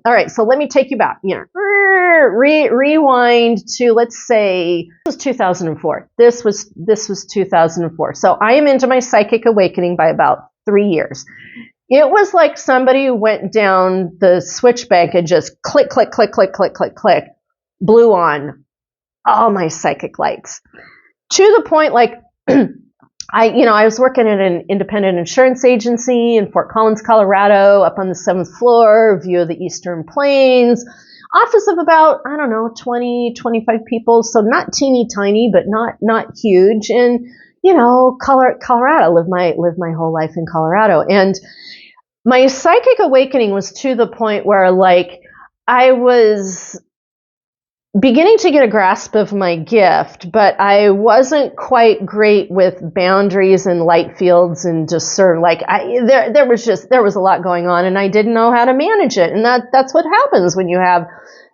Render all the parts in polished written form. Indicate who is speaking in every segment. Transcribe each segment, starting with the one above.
Speaker 1: all right, so let me take you back, rewind to, let's say, this was 2004. This was 2004. So I am into my psychic awakening by about 3 years. It was like somebody went down the switch bank and just click, click, click, click, click, click, click, blew on all my psychic lights. To the point, like, I was working at an independent insurance agency in Fort Collins, Colorado, up on the 7th floor, view of the Eastern Plains, office of about, 20, 25 people. So not teeny tiny, but not huge. And, Colorado, lived my whole life in Colorado. And my psychic awakening was to the point where, like, I was beginning to get a grasp of my gift, but I wasn't quite great with boundaries and light fields and discern. Like, there was a lot going on, and I didn't know how to manage it. And that's what happens when you have,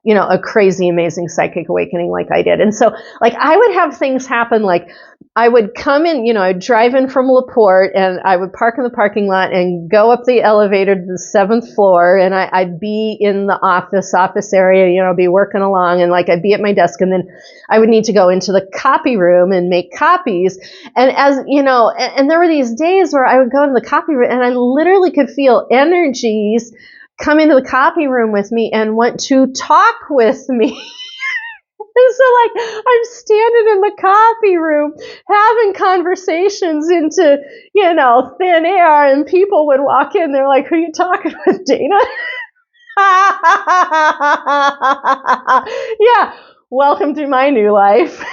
Speaker 1: a crazy, amazing psychic awakening like I did. And so, like, I would have things happen, like, I would come in, I'd drive in from LaPorte, and I would park in the parking lot and go up the elevator to the 7th floor, and I'd be in the office area, be working along, and like I'd be at my desk, and then I would need to go into the copy room and make copies. And and there were these days where I would go into the copy room and I literally could feel energies come into the copy room with me and want to talk with me. And so, like, I'm standing in the copy room having conversations into, thin air, and people would walk in. They're like, "Who are you talking with, Dana?" Yeah, welcome to my new life.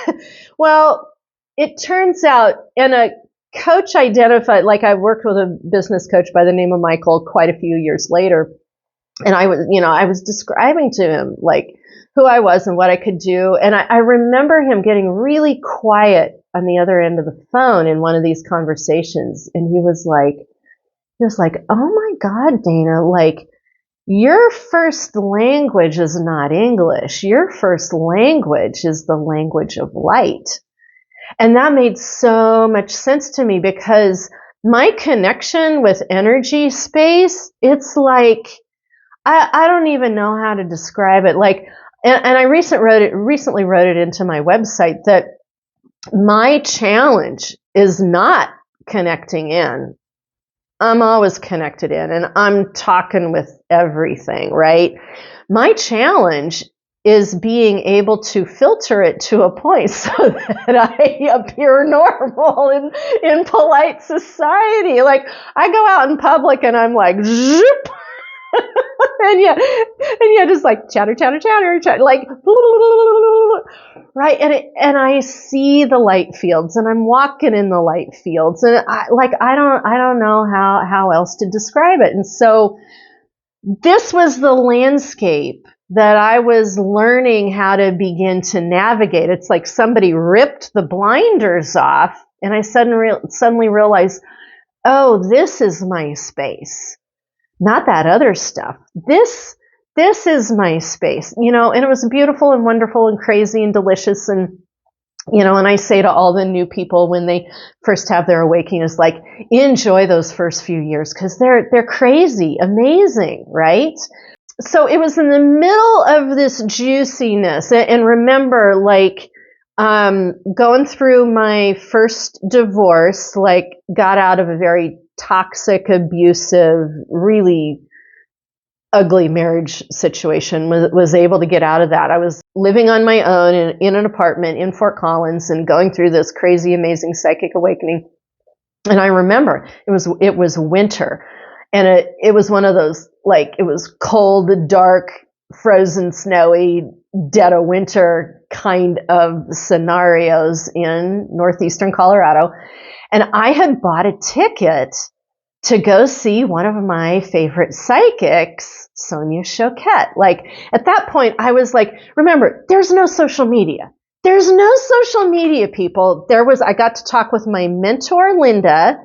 Speaker 1: Well, it turns out, and a coach identified, like, I worked with a business coach by the name of Michael quite a few years later. And I was describing to him, like, who I was and what I could do. And I remember him getting really quiet on the other end of the phone in one of these conversations. And he was like, "Oh my God, Dana, like, your first language is not English. Your first language is the language of light." And that made so much sense to me, because my connection with energy space, it's like, I don't even know how to describe it. Like, and I recently wrote it into my website that my challenge is not connecting in. I'm always connected in, and I'm talking with everything, right? My challenge is being able to filter it to a point so that I appear normal in polite society. Like, I go out in public and I'm like, zoop. and yeah, just like chatter, like, right? And I see the light fields, and I'm walking in the light fields, and I don't know how else to describe it. And so this was the landscape that I was learning how to begin to navigate. It's like somebody ripped the blinders off, and I suddenly realized, oh, this is my space. Not that other stuff. This is my space, and it was beautiful and wonderful and crazy and delicious. And, and I say to all the new people when they first have their awakening, is like, enjoy those first few years, because they're crazy, amazing, right? So it was in the middle of this juiciness. And remember, like, going through my first divorce, like, got out of a very toxic, abusive, really ugly marriage situation, was able to get out of that. I was living on my own in an apartment in Fort Collins and going through this crazy, amazing psychic awakening. And I remember it was winter, and it was one of those, like, it was cold, dark, frozen, snowy, dead of winter kind of scenarios in northeastern Colorado. And I had bought a ticket to go see one of my favorite psychics, Sonia Choquette. Like, at that point, I was like, remember, there's no social media. There's no social media, people. I got to talk with my mentor, Linda.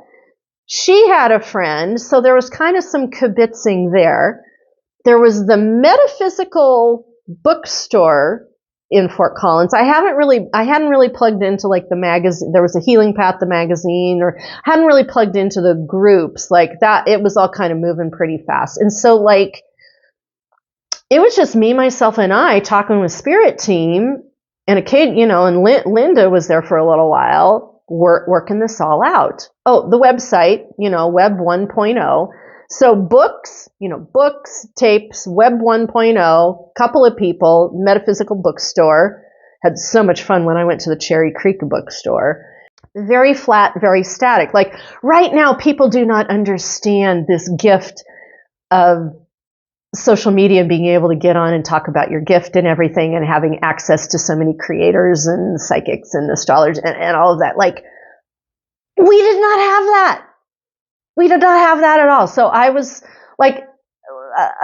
Speaker 1: She had a friend, so there was kind of some kibitzing there. There was the metaphysical bookstore in Fort Collins. I hadn't really plugged into, like, the magazine. There was a Healing Path, the magazine, or hadn't really plugged into the groups like that. It was all kind of moving pretty fast. And so, like, it was just me, myself, and I talking with spirit team, and a kid, and Linda was there for a little while, working this all out. Oh, the website, Web 1.0. So books, tapes, Web 1.0, couple of people, metaphysical bookstore. Had so much fun when I went to the Cherry Creek bookstore. Very flat, very static. Like right now, people do not understand this gift of social media and being able to get on and talk about your gift and everything, and having access to so many creators and psychics and astrologers and all of that. Like, we did not have that. We did not have that at all. So I was like,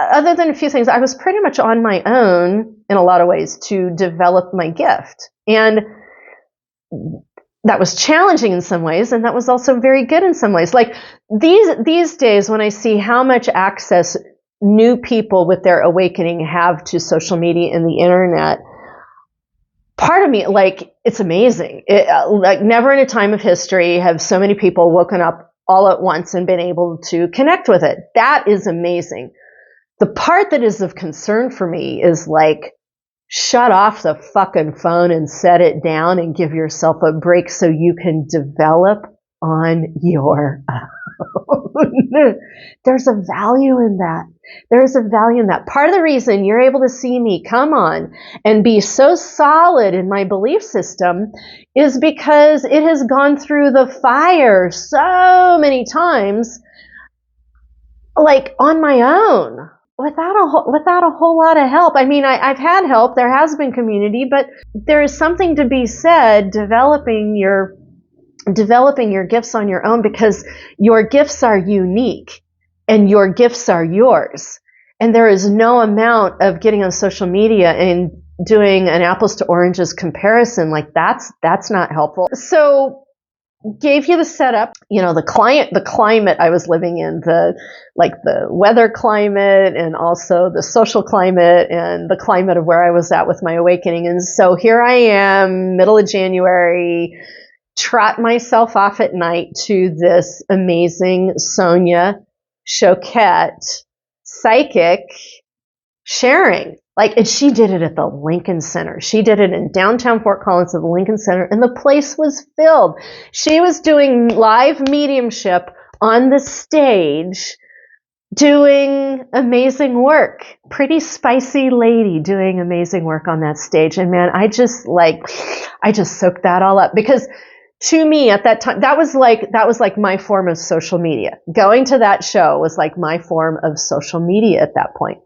Speaker 1: other than a few things, I was pretty much on my own in a lot of ways to develop my gift. And that was challenging in some ways, and that was also very good in some ways. Like these days, when I see how much access new people with their awakening have to social media and the internet, part of me, like, it's amazing. Like never in a time of history have so many people woken up all at once and been able to connect with it. That is amazing. The part that is of concern for me is like, shut off the fucking phone and set it down and give yourself a break so you can develop on your own. There's a value in that. There's a value in that. Part of the reason you're able to see me come on and be so solid in my belief system is because it has gone through the fire so many times, like on my own, without a whole lot of help. I mean, I've had help. There has been community, but there is something to be said developing your gifts on your own, because your gifts are unique and your gifts are yours. And there is no amount of getting on social media and doing an apples to oranges comparison. Like that's not helpful. So gave you the setup, the climate I was living in, the weather climate, and also the social climate and the climate of where I was at with my awakening. And so here I am, middle of January, trot myself off at night to this amazing Sonia Choquette psychic sharing. And she did it at the Lincoln Center. She did it in downtown Fort Collins at the Lincoln Center, and the place was filled. She was doing live mediumship on the stage, doing amazing work. Pretty spicy lady doing amazing work on that stage. And man, I just soaked that all up, because to me at that time, that was like my form of social media. Going to that show was like my form of social media at that point.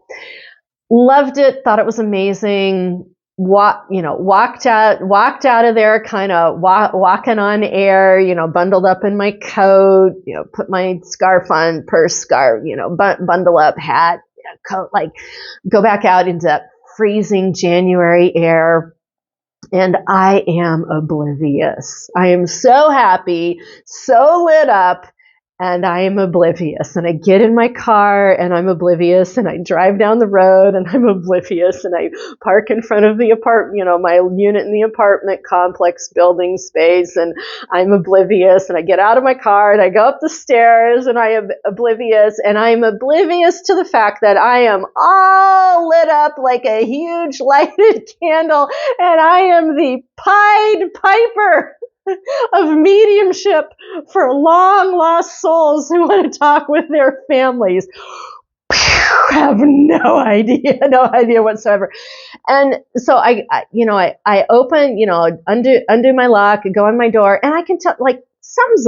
Speaker 1: Loved it, thought it was amazing. Walked out of there, kind of walking on air, bundled up in my coat, put my scarf on, purse, scarf, bundle up, hat, coat, go back out into that freezing January air. And I am oblivious. I am so happy, so lit up, and I am oblivious. And I get in my car and I'm oblivious, and I drive down the road and I'm oblivious, and I park in front of the apartment, my unit in the apartment complex building space, and I'm oblivious. And I get out of my car and I go up the stairs and I am oblivious, and I'm oblivious to the fact that I am all lit up like a huge lighted candle, and I am the Pied Piper of mediumship for long lost souls who want to talk with their families. I have no idea whatsoever. And so I open, undo my lock and go on my door, and I can tell, something's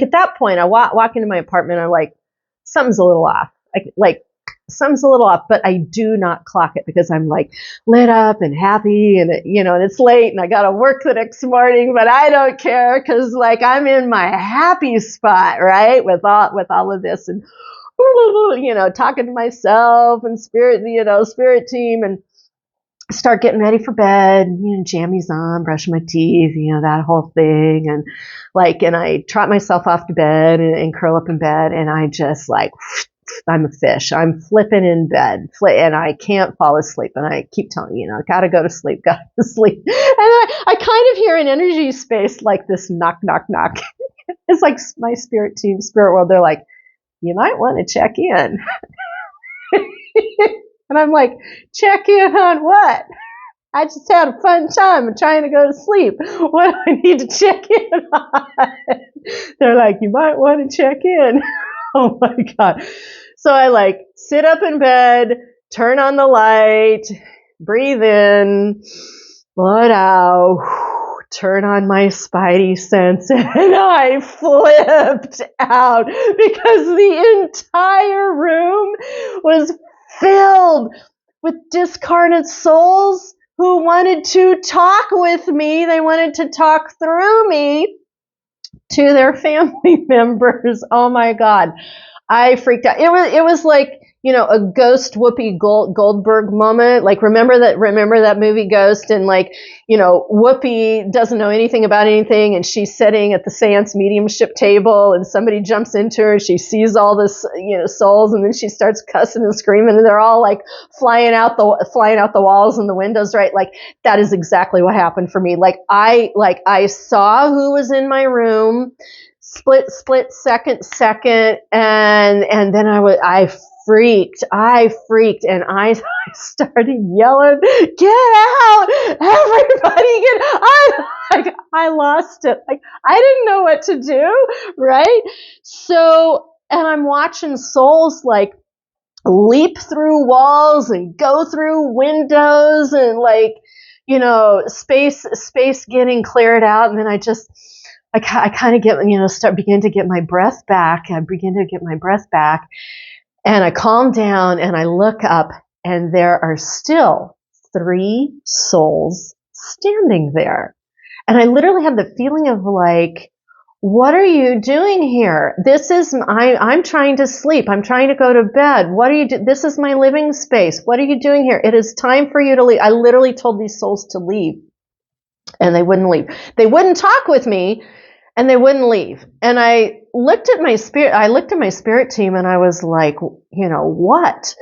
Speaker 1: at that point, I walk into my apartment, I'm like, something's a little off. Something's a little off, but I do not clock it, because I'm lit up and happy, and and it's late and I got to work the next morning, but I don't care, because I'm in my happy spot, right? With all of this, and talking to myself and spirit team, and start getting ready for bed, jammies on, brushing my teeth, that whole thing. And and I trot myself off to bed and curl up in bed, and I just I'm a fish. I'm flipping in bed, and I can't fall asleep. And I keep telling gotta go to sleep, gotta go to sleep. And I kind of hear an energy space like this knock, knock, knock. It's like my spirit team, spirit world. They're like, you might want to check in. And I'm like, check in on what? I just had a fun time. I'm trying to go to sleep. What do I need to check in on? They're like, you might want to check in. Oh my God. So I like sit up in bed, turn on the light, breathe in, blood out, turn on my spidey sense, and I flipped out because the entire room was filled with discarnate souls who wanted to talk with me. They wanted to talk through me to their family members. Oh my God. I freaked out. It was like, you know, a ghost Whoopi Goldberg moment. Like, remember that movie Ghost? And like, you know, Whoopi doesn't know anything about anything, and she's sitting at the seance mediumship table, and somebody jumps into her, and she sees all this, you know, souls, and then she starts cussing and screaming, and they're all like flying out the walls and the windows, right? Like, that is exactly what happened for me. I saw who was in my room, split second, and then I freaked, and I started yelling, "Get out! Everybody get out!" I lost it. Like, I didn't know what to do, right? So, and I'm watching souls like leap through walls and go through windows, and like, you know, space getting cleared out, and then I kind of get, you know, begin to get my breath back. And I calm down and I look up, and there are still 3 souls standing there. And I literally had the feeling of like, what are you doing here? I'm trying to sleep. I'm trying to go to bed. What are you doing? This is my living space. What are you doing here? It is time for you to leave. I literally told these souls to leave, and they wouldn't leave. They wouldn't talk with me, and they wouldn't leave. And I looked at my spirit team, and I was like, you know, what?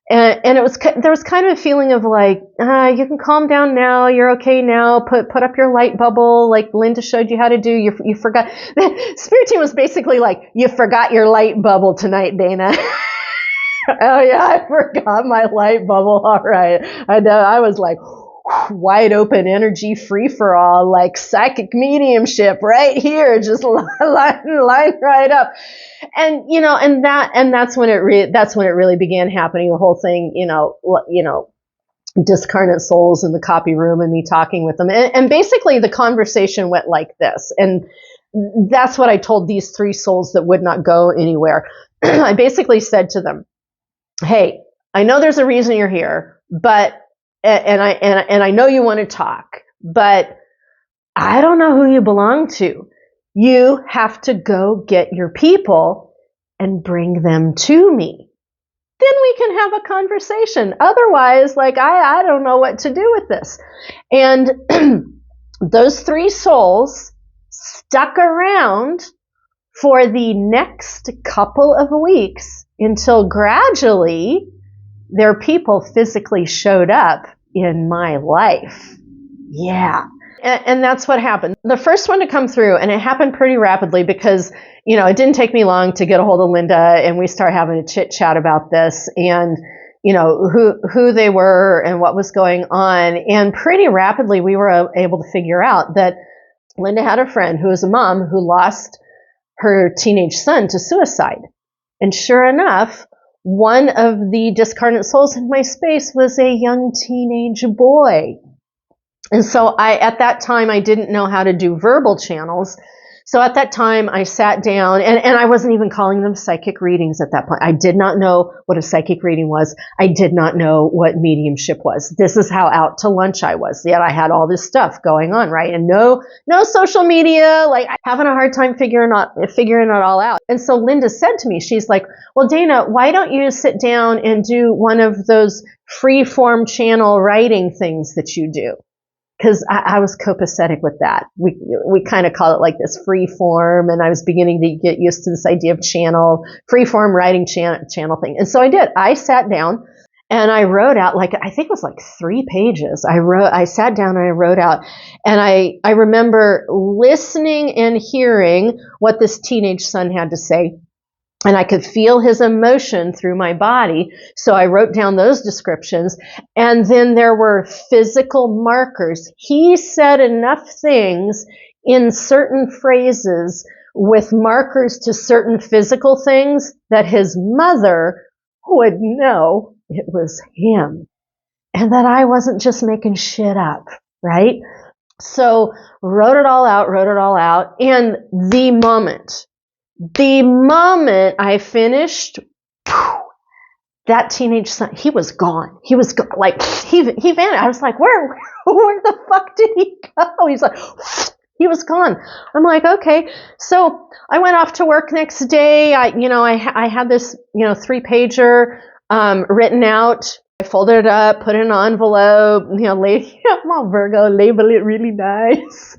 Speaker 1: And there was kind of a feeling of like, you can calm down now. You're okay now. Put up your light bubble, like Linda showed you how to do. You forgot. The spirit team was basically like, you forgot your light bubble tonight, Dana. Oh yeah, I forgot my light bubble. All right. I know. I was like, wide open energy, free for all, like psychic mediumship right here, just line right up. And, you know, and that's when it really began happening. The whole thing, you know, discarnate souls in the copy room and me talking with them. And basically the conversation went like this. And that's what I told these 3 souls that would not go anywhere. I basically said to them, hey, I know there's a reason you're here, but and I know you want to talk, but I don't know who you belong to. You have to go get your people and bring them to me. Then we can have a conversation. Otherwise, like, I don't know what to do with this. And those 3 souls stuck around for the next couple of weeks until gradually their people physically showed up in my life. Yeah. And that's what happened. The first one to come through, and it happened pretty rapidly because, you know, it didn't take me long to get a hold of Linda, and we started having a chit chat about this and, you know, who they were and what was going on. And pretty rapidly we were able to figure out that Linda had a friend who was a mom who lost her teenage son to suicide. And sure enough, one of the discarnate souls in my space was a young teenage boy. And so at that time, I didn't know how to do verbal channels. So at that time, I sat down, and I wasn't even calling them psychic readings at that point. I did not know what a psychic reading was. I did not know what mediumship was. This is how out to lunch I was. Yet I had all this stuff going on, right? And no social media, like having a hard time figuring it all out. And so Linda said to me, she's like, well, Dana, why don't you sit down and do one of those free form channel writing things that you do? Because I was copacetic with that. We kind of call it like this free form, and I was beginning to get used to this idea of channel, free form writing channel thing. And so I did. I sat down and I wrote out, like, I think it was like 3 pages. I sat down and I wrote out, and I remember listening and hearing what this teenage son had to say. and I could feel his emotion through my body. So I wrote down those descriptions. And then there were physical markers. He said enough things in certain phrases with markers to certain physical things that his mother would know it was him and that I wasn't just making shit up, right? So wrote it all out. And the moment I finished, that teenage son, he was gone. He was gone. Like, he vanished. I was like, where the fuck did he go? He's like, he was gone. I'm like, okay. So I went off to work next day. I had this, 3-pager, written out. I folded it up, put it in an envelope, I'm all Virgo, label it really nice.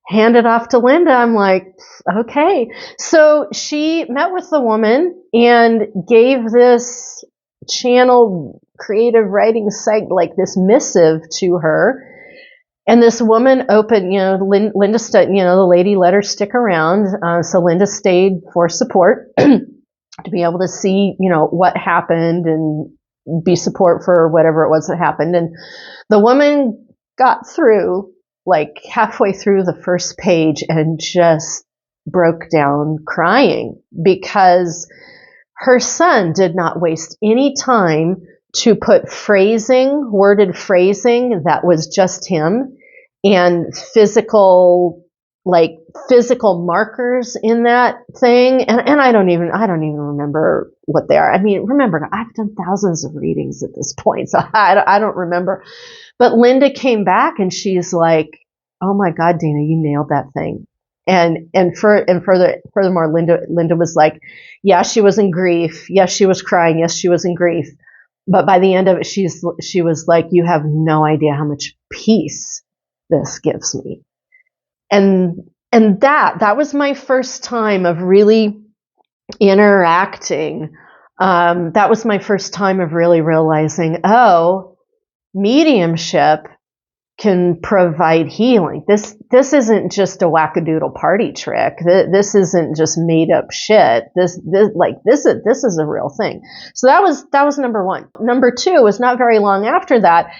Speaker 1: Hand it off to Linda. I'm like, okay. So she met with the woman and gave this channel creative writing site, like this missive to her. And this woman opened, Linda, the lady let her stick around. So Linda stayed for support to be able to see, what happened and be support for whatever it was that happened. And the woman got through, like halfway through the first page, and just broke down crying because her son did not waste any time to put worded phrasing that was just him, and physical markers in that thing. And I don't even remember what they are. I mean, remember, I've done thousands of readings at this point, so I don't remember. But Linda came back and she's like, oh my God, Dana, you nailed that thing. Furthermore, Linda was like, yeah, she was in grief. Yes, she was crying. Yes, she was in grief. But by the end of it, she was like, you have no idea how much peace this gives me. And that was my first time of really interacting. That was my first time of really realizing, mediumship can provide healing. This isn't just a wackadoodle party trick. This isn't just made up shit. This is a real thing. So that was number one. Number two was not very long after that,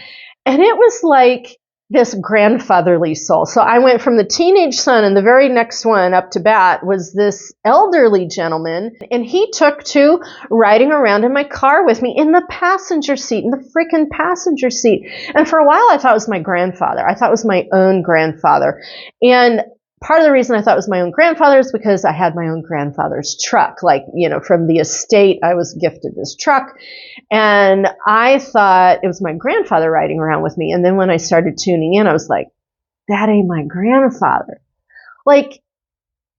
Speaker 1: and it was like this grandfatherly soul. So I went from the teenage son, and the very next one up to bat was this elderly gentleman, and he took to riding around in my car with me in the passenger seat, in the freaking passenger seat. And for a while, I thought it was my grandfather. I thought it was my own grandfather. And part of the reason I thought it was my own grandfather is because I had my own grandfather's truck. From the estate, I was gifted this truck. And I thought it was my grandfather riding around with me. And then when I started tuning in, I was like, that ain't my grandfather. Like,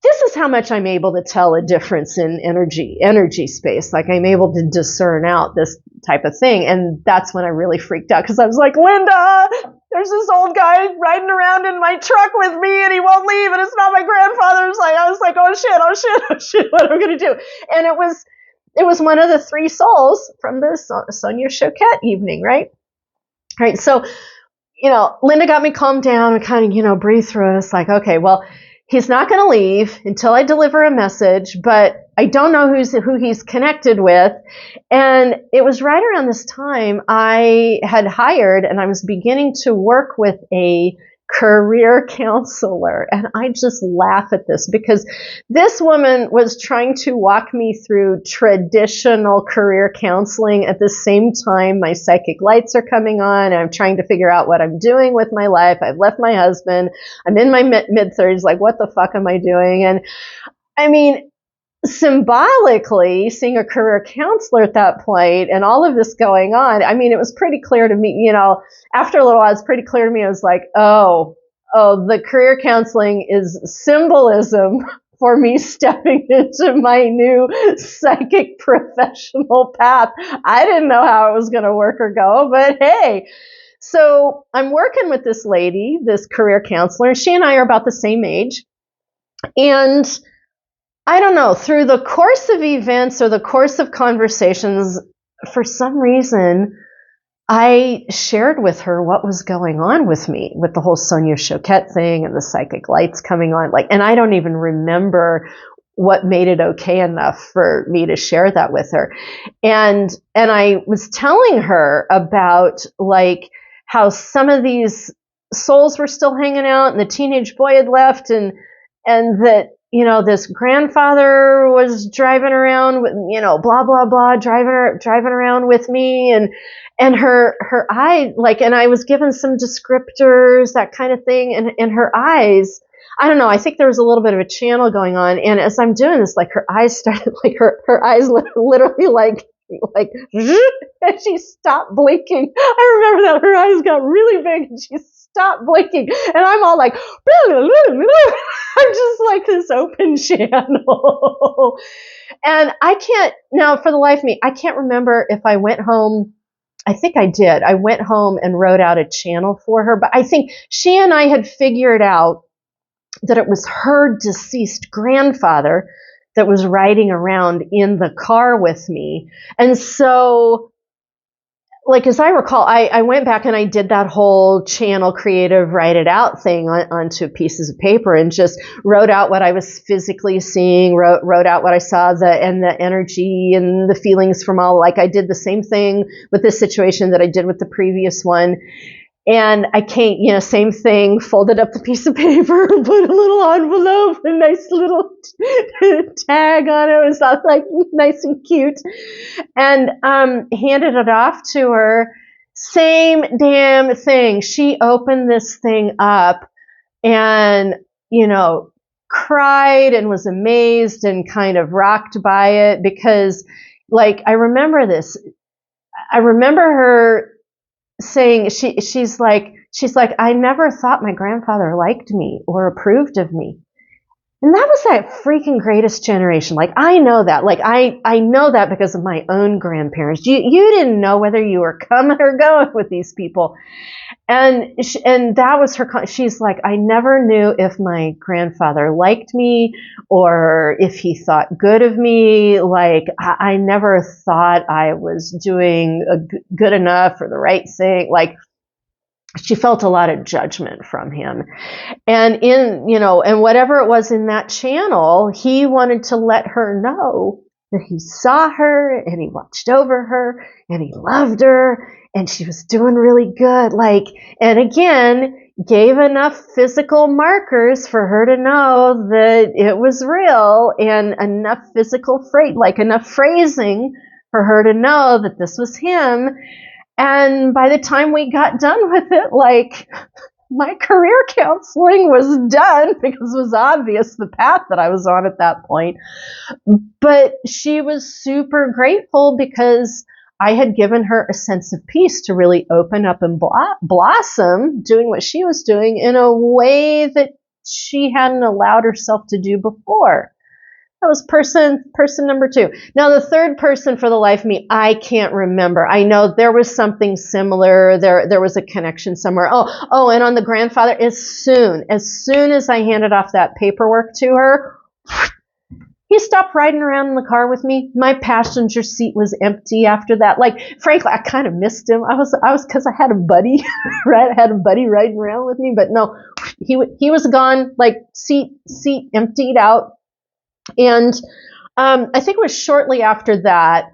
Speaker 1: this is how much I'm able to tell a difference in energy space. Like, I'm able to discern out this type of thing. And that's when I really freaked out, because I was like, Linda, there's this old guy riding around in my truck with me and he won't leave, and it's not my grandfather. I was like, oh shit, what am I going to do? And it was one of the three souls from the Sonia Choquette evening, right? Right. So, Linda got me calmed down and kind of, breathed through it. It's like, okay, well, he's not going to leave until I deliver a message, but I don't know who he's connected with. And it was right around this time I had hired, and I was beginning to work with a career counselor. And I just laugh at this, because this woman was trying to walk me through traditional career counseling. At the same time, my psychic lights are coming on, and I'm trying to figure out what I'm doing with my life. I've left my husband. I'm in my mid-30s. Like, what the fuck am I doing? And I mean, symbolically, seeing a career counselor at that point and all of this going on, I mean, it was pretty clear to me, after a little while, it's pretty clear to me. I was like, oh, the career counseling is symbolism for me stepping into my new psychic professional path. I didn't know how it was going to work or go, but hey. So I'm working with this lady, this career counselor, and she and I are about the same age. And I don't know, through the course of events or the course of conversations, for some reason, I shared with her what was going on with me, with the whole Sonia Choquette thing and the psychic lights coming on. And I don't even remember what made it okay enough for me to share that with her. And I was telling her about like how some of these souls were still hanging out and the teenage boy had left, and that, you know, this grandfather was driving around with, you know, blah, blah, blah, driving around with me, and her eye, like, and I was given some descriptors, that kind of thing. And her eyes, I don't know, I think there was a little bit of a channel going on. And as I'm doing this, like her eyes started, like her eyes literally like, and she stopped blinking. I remember that her eyes got really big and she stopped blinking. And I'm all like, I'm just like this open channel. And I can't, now for the life of me, I can't remember if I went home. I think I did. I went home and wrote out a channel for her, but I think she and I had figured out that it was her deceased grandfather that was riding around in the car with me. And so, like, as I recall, I went back and I did that whole channel creative write it out thing onto pieces of paper and just wrote out what I was physically seeing, wrote out what I saw, the energy and the feelings from all, like I did the same thing with this situation that I did with the previous one. And I can't, you know, same thing, folded up the piece of paper, put a little envelope, a nice little tag on it. It was all like nice and cute. And handed it off to her. Same damn thing. She opened this thing up and, you know, cried and was amazed and kind of rocked by it because, like, I remember this. I remember her saying, she's like, I never thought my grandfather liked me or approved of me. And that was that freaking greatest generation. Like, I know that. Like, I know that because of my own grandparents. You didn't know whether you were coming or going with these people. And that was her, she's like, I never knew if my grandfather liked me or if he thought good of me. Like, I never thought I was doing good enough or the right thing. Like, she felt a lot of judgment from him. And and whatever it was in that channel, he wanted to let her know that he saw her and he watched over her and he loved her and she was doing really good. Like, and again, gave enough physical markers for her to know that it was real and enough enough phrasing for her to know that this was him. And by the time we got done with it, like, my career counseling was done because it was obvious the path that I was on at that point. But she was super grateful because I had given her a sense of peace to really open up and blossom doing what she was doing in a way that she hadn't allowed herself to do before. That was person number 2. Now, the third person, for the life of me, I can't remember. I know there was something similar. There was a connection somewhere. Oh, and on the grandfather, as soon as I handed off that paperwork to her, he stopped riding around in the car with me. My passenger seat was empty after that. Like, frankly, I kind of missed him. I was because I had a buddy, right? I had a buddy riding around with me, but no, he was gone. Like, seat emptied out. And I think it was shortly after that,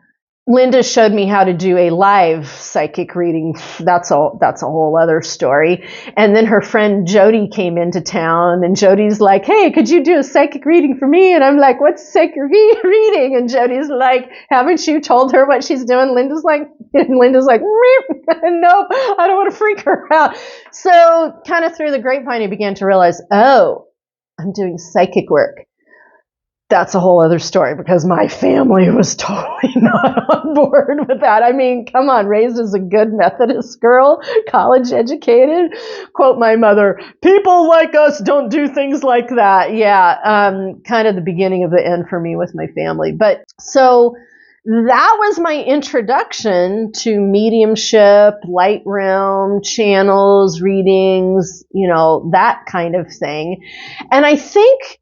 Speaker 1: Linda showed me how to do a live psychic reading. That's a whole other story. And then her friend Jody came into town, and Jody's like, "Hey, could you do a psychic reading for me?" And I'm like, "What's psychic reading?" And Jody's like, "Haven't you told her what she's doing?" Linda's like, "Nope, I don't want to freak her out." So kind of through the grapevine, I began to realize, oh, I'm doing psychic work. That's a whole other story because my family was totally not on board with that. I mean, come on, raised as a good Methodist girl, college educated. Quote my mother, "People like us don't do things like that." Yeah, kind of the beginning of the end for me with my family. But so that was my introduction to mediumship, light realm, channels, readings, that kind of thing. And I think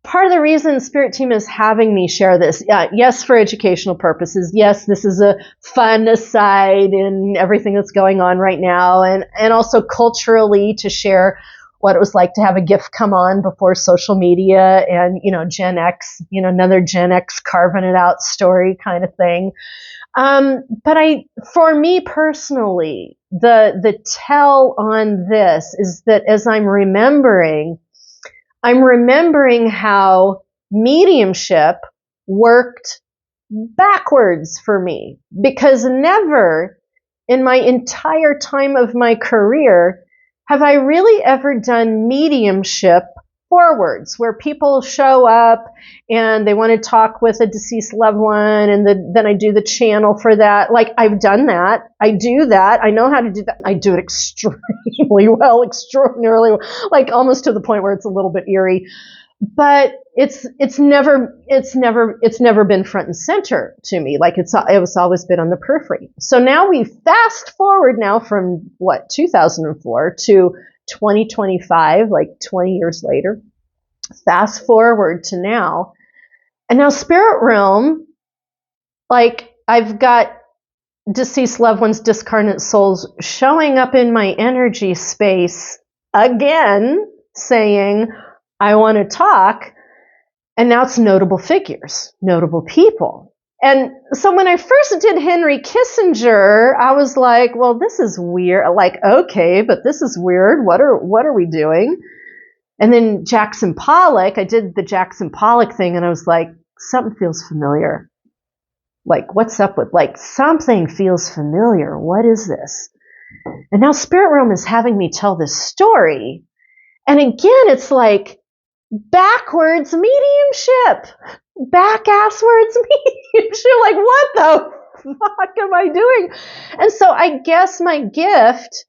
Speaker 1: part of the reason Spirit Team is having me share this, yes, for educational purposes. Yes, this is a fun aside in everything that's going on right now, and also culturally to share what it was like to have a gift come on before social media and, Gen X, another Gen X carving it out story kind of thing. But for me personally, the tell on this is that as I'm remembering how mediumship worked backwards for me, because never in my entire time of my career have I really ever done mediumship forwards, where people show up and they want to talk with a deceased loved one, and then I do the channel for that. Like, I've done that. I do that. I know how to do that. I do it extremely well, extraordinarily well, like almost to the point where it's a little bit eerie. But it's never been front and center to me. Like, it's always been on the periphery. So now we fast forward now from 2004 to 2025, like 20 years later. Fast forward to now, and now spirit realm, like, I've got deceased loved ones, discarnate souls showing up in my energy space again, saying, I want to talk. And now it's notable figures, notable people. And so when I first did Henry Kissinger, I was like, well, this is weird. Like, okay, but this is weird. What are we doing? And then Jackson Pollock, I did the Jackson Pollock thing, and I was like, something feels familiar. Like, what's up with, like, something feels familiar. What is this? And now Spirit Realm is having me tell this story. And again, it's like, backwards mediumship, back-asswards mediumship. Like, what the fuck am I doing? And so I guess my gift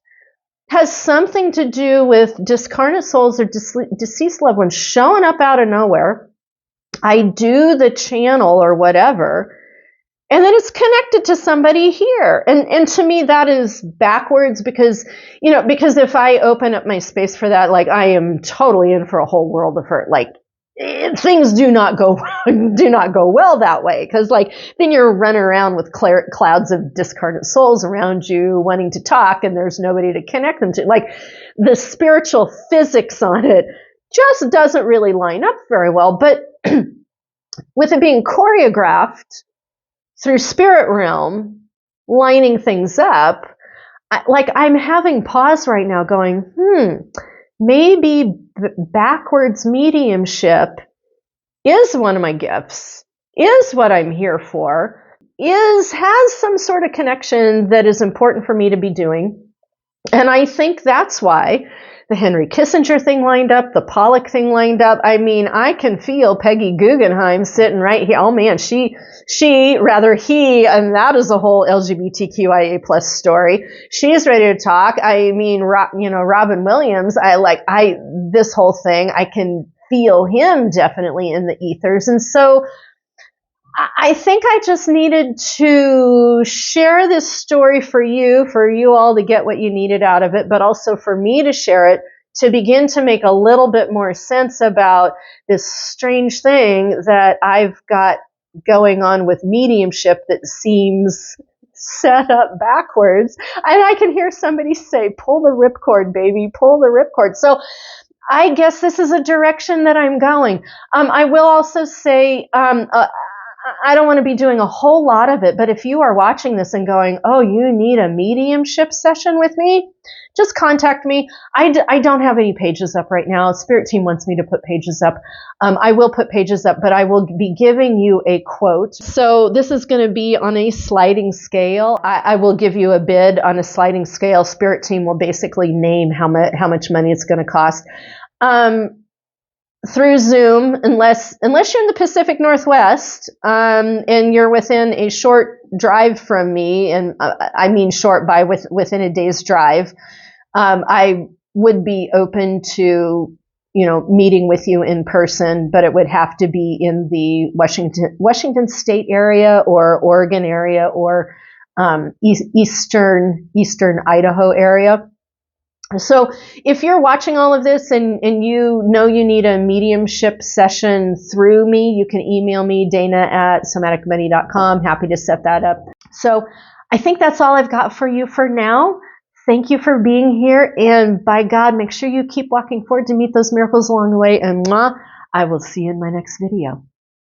Speaker 1: has something to do with discarnate souls or deceased loved ones showing up out of nowhere. I do the channel or whatever, and then it's connected to somebody here. And to me, that is backwards, because if I open up my space for that, like, I am totally in for a whole world of hurt. Like, things do not go well that way, because, like, then you're running around with clouds of discarnate souls around you wanting to talk, and there's nobody to connect them to. Like, the spiritual physics on it just doesn't really line up very well. But with it being choreographed through spirit realm, lining things up, I'm having pause right now going, maybe backwards mediumship is one of my gifts, is what I'm here for, has some sort of connection that is important for me to be doing. And I think that's why the Henry Kissinger thing lined up, the Pollock thing lined up. I mean, I can feel Peggy Guggenheim sitting right here. Oh man, he, and that is a whole LGBTQIA plus story. She's ready to talk. I mean, Robin Williams, this whole thing, I can feel him definitely in the ethers. And so I think I just needed to share this story for you all to get what you needed out of it, but also for me to share it to begin to make a little bit more sense about this strange thing that I've got going on with mediumship that seems set up backwards. And I can hear somebody say, pull the ripcord, baby, pull the ripcord. So I guess this is a direction that I'm going. I will also say, I don't want to be doing a whole lot of it, but if you are watching this and going, oh, you need a mediumship session with me, just contact me. I don't have any pages up right now. Spirit team wants me to put pages up. I will put pages up, but I will be giving you a quote. So this is going to be on a sliding scale. I will give you a bid on a sliding scale. Spirit team will basically name how much money it's going to cost. Through Zoom, unless you're in the Pacific Northwest, and you're within a short drive from me, and I mean short by within a day's drive, I would be open to, meeting with you in person, but it would have to be in the Washington State area or Oregon area or eastern Idaho area. So if you're watching all of this and you know you need a mediumship session through me, you can email me, Dana@somaticmoney.com. Happy to set that up. So I think that's all I've got for you for now. Thank you for being here. And by God, make sure you keep walking forward to meet those miracles along the way. And I will see you in my next video.